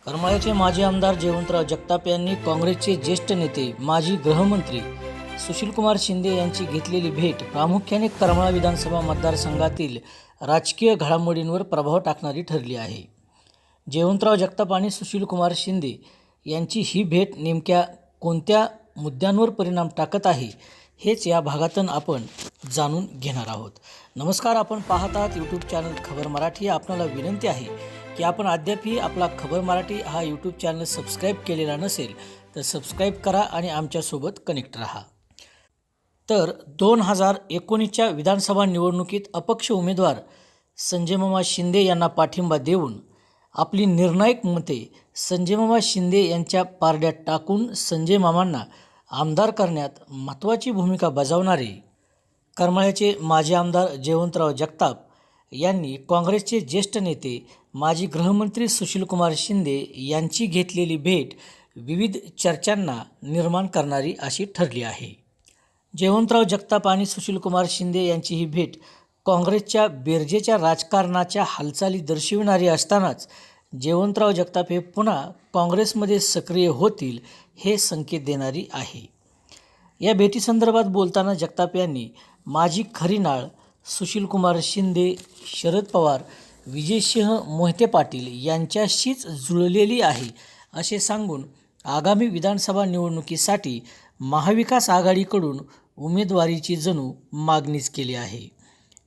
करमाळ्याचे माजी आमदार जयवंतराव जगताप यांनी काँग्रेसचे ज्येष्ठ नेते माजी गृहमंत्री सुशीलकुमार शिंदे यांची घेतलेली भेट प्रामुख्याने करमाळा विधानसभा मतदारसंघातील राजकीय घडामोडींवर प्रभाव टाकणारी ठरली आहे। जयवंतराव जगताप आणि सुशीलकुमार शिंदे यांची ही भेट नेमक्या कोणत्या मुद्द्यांवर परिणाम टाकत आहे हेच या भागातून आपण जाणून घेणार आहोत। नमस्कार, आपण पाहत आहात यूट्यूब चॅनल खबर मराठी। आपल्याला विनंती आहे की आपण अद्यापही आपला खबर मराठी हा यूट्यूब चॅनल सबस्क्राईब केलेला नसेल तर सबस्क्राईब करा आणि आमच्यासोबत कनेक्ट राहा। तर 2019च्या विधानसभा निवडणुकीत अपक्ष उमेदवार संजय मामा शिंदे यांना पाठिंबा देऊन आपली निर्णायक मते संजय मामा शिंदे यांच्या पारड्यात टाकून संजय मामांना आमदार करण्यात महत्त्वाची भूमिका बजावणारे करमाळ्याचे माजी आमदार जयवंतराव जगताप यांनी काँग्रेसचे ज्येष्ठ नेते माजी गृहमंत्री सुशीलकुमार शिंदे यांची घेतलेली भेट विविध चर्चांना निर्माण करणारी अशी ठरली आहे। जयवंतराव जगताप आणि सुशीलकुमार शिंदे यांची ही भेट काँग्रेसच्या बेरजेच्या राजकारणाच्या हालचाली दर्शविणारी असतानाच जयवंतराव जगताप हे पुन्हा काँग्रेसमध्ये सक्रिय होतील हे संकेत देणारी आहे। या भेटीसंदर्भात बोलताना जगताप यांनी माझी खरी नाळ सुशीलकुमार शिंदे, शरद पवार, विजयसिंह मोहिते पाटील यांच्याशीच जुळलेली आहे असे सांगून आगामी विधानसभा निवडणुकीसाठी महाविकास आघाडीकडून उमेदवारीची जणू मागणीच केली आहे।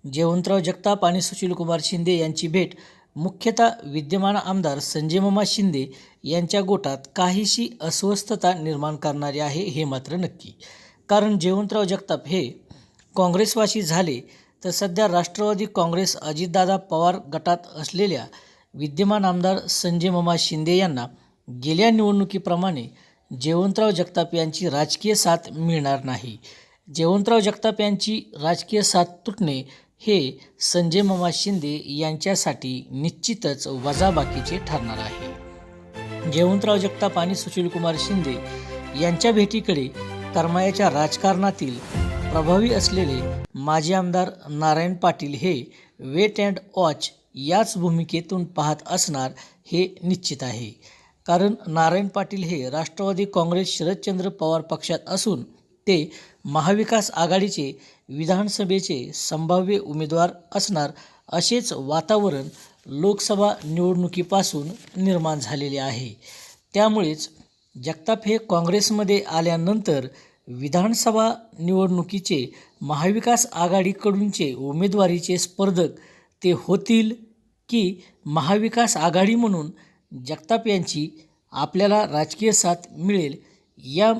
जयवंतराव जगताप आणि सुशीलकुमार शिंदे यांची भेट मुख्यतः विद्यमान आमदार संजय मामा शिंदे यांच्या गोटात काहीशी अस्वस्थता निर्माण करणारी आहे हे मात्र नक्की। कारण जयवंतराव जगताप हे काँग्रेसवासी झाले तर सध्या राष्ट्रवादी काँग्रेस अजितदादा पवार गटात असलेल्या विद्यमान आमदार संजय मामा शिंदे यांना गेल्या निवडणुकीप्रमाणे जयवंतराव जगताप यांची राजकीय साथ मिळणार नाही। जयवंतराव जगताप यांची राजकीय साथ तुटणे हे संजय मामा शिंदे यांच्यासाठी निश्चितच वजाबाकीचे ठरणार आहे। जयवंतराव जगताप आणि सुशीलकुमार शिंदे यांच्या भेटीकडे करमाळ्याच्या राजकारणातील प्रभावी असलेले माजी आमदार नारायण पाटील हे वेट अँड वॉच याच भूमिकेतून पाहत असणार हे निश्चित आहे। कारण नारायण पाटील हे राष्ट्रवादी काँग्रेस शरदचंद्र पवार पक्षात असून ते महाविकास आघाडीचे विधानसभेचे संभाव्य उमेदवार असणार असेच वातावरण लोकसभा निवडणुकीपासून निर्माण झालेले आहे। त्यामुळेच जगताप हे काँग्रेसमध्ये आल्यानंतर विधानसभा निवडणुकीचे महाविकास आघाडीकडूनचे उमेदवारीचे स्पर्धक ते होतील की महाविकास आघाडी म्हणून जगताप यांची आपल्याला राजकीय साथ मिळेल या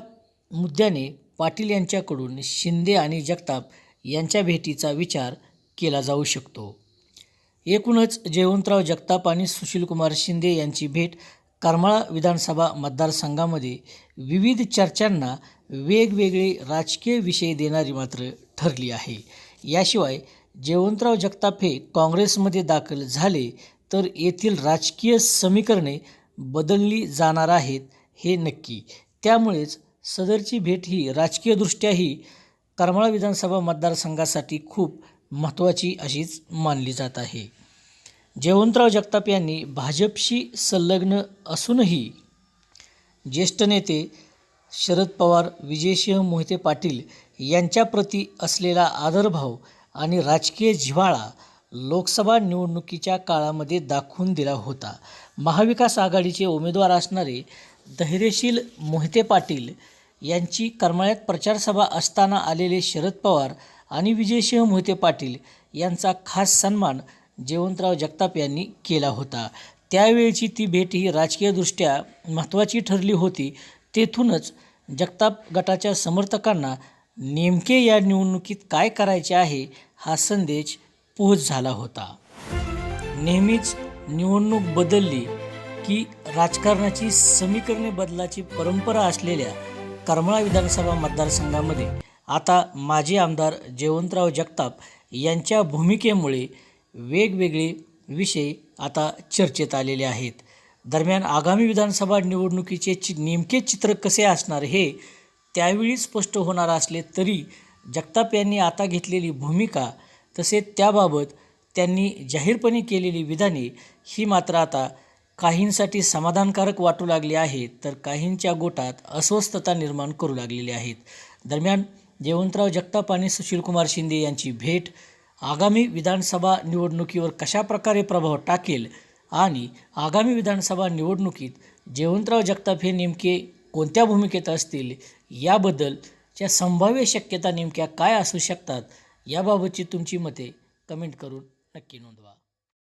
मुद्द्याने पाटील यांच्याकडून शिंदे आणि जगताप यांच्या भेटीचा विचार केला जाऊ शकतो। एकूणच जयवंतराव जगताप आणि सुशीलकुमार शिंदे यांची भेट करमाळा विधानसभा मतदारसंघामध्ये विविध चर्चांना वेगवेगळे राजकीय विषय देणारी मात्र ठरली आहे। याशिवाय जयवंतराव जगताप हे काँग्रेसमध्ये दाखल झाले तर येथील राजकीय समीकरणे बदलली जाणार आहेत हे नक्की। त्यामुळेच सदरची भेट ही राजकीयदृष्ट्याही करमाळा विधानसभा मतदारसंघासाठी खूप महत्त्वाची अशीच मानली जात आहे। जयवंतराव जगताप यांनी भाजपशी संलग्न असूनही ज्येष्ठ नेते शरद पवार, विजयसिंह मोहिते पाटील यांच्याप्रती असलेला आदरभाव आणि राजकीय जिव्हाळा लोकसभा निवडणुकीच्या काळामध्ये दाखवून दिला होता। महाविकास आघाडीचे उमेदवार असणारे धैर्यशील मोहिते पाटील यांची करमाळ्यात प्रचारसभा असताना आलेले शरद पवार आणि विजयसिंह मोहिते पाटील यांचा खास सन्मान जयवंतराव जगताप यांनी केला होता। त्यावेळची ती भेट ही राजकीयदृष्ट्या महत्त्वाची ठरली होती। तेथूनच जगताप गटाच्या समर्थकांना नेमके या निवडणुकीत काय करायचे आहे हा संदेश पोहोच झाला होता। नेहमीच निवडणूक बदलली की राजकारणाची समीकरणे बदलाची परंपरा असलेल्या करमाळा विधानसभा मतदारसंघामध्ये आता माजी आमदार जयवंतराव जगताप यांच्या भूमिकेमुळे वेगवेगळे विषय आता चर्चेत आलेले आहेत। दरम्यान आगामी विधानसभा निवडणुकीचे नेमके चित्र कसे असणार हे त्यावेळी स्पष्ट होणार असले तरी जगताप यांनी आता घेतलेली भूमिका तसेच त्याबाबत त्यांनी जाहीरपणे केलेली विधाने ही मात्र आता काहींसाठी समाधानकारक वाटू लागले आहे, तर काहींच्या गोटात अस्वस्थता निर्माण करू लागलेली आहेत. दरम्यान जयवंतराव जगताप आणि सुशीलकुमार शिंदे यांची भेट आगामी विधानसभा निवडणुकीवर कशा प्रकारे प्रभाव टाकेल आणि आगामी विधानसभा निवडणुकीत जयवंतराव जगताप हे नेमके कोणत्या भूमिकेत असतील याबद्दलच्या संभाव्य शक्यता नेमक्या काय असू शकतात याबाबतची तुमची मते कमेंट करून नक्की नोंदवा.